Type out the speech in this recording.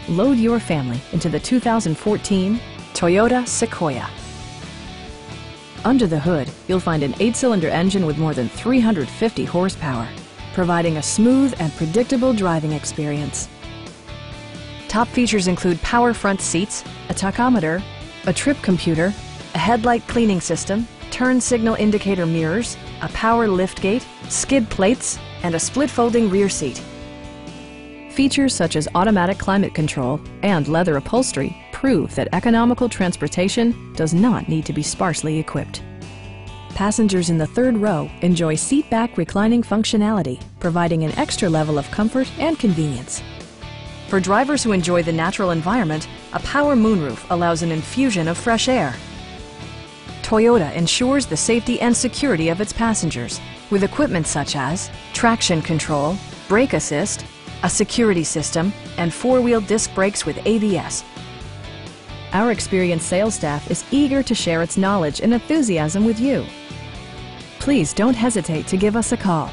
Load your family into the 2014 Toyota Sequoia. Under the hood, you'll find an 8-cylinder engine with more than 350 horsepower, providing a smooth and predictable driving experience. Top features include power front seats, a tachometer, a trip computer, a headlight cleaning system, turn signal indicator mirrors, a power liftgate, skid plates, and a split folding rear seat. Features such as automatic climate control and leather upholstery prove that economical transportation does not need to be sparsely equipped. Passengers in the third row enjoy seat-back reclining functionality, providing an extra level of comfort and convenience. For drivers who enjoy the natural environment, a power moonroof allows an infusion of fresh air. Toyota ensures the safety and security of its passengers with equipment such as traction control, brake assist, a security system, and 4-wheel disc brakes with ABS. Our experienced sales staff is eager to share its knowledge and enthusiasm with you. Please don't hesitate to give us a call.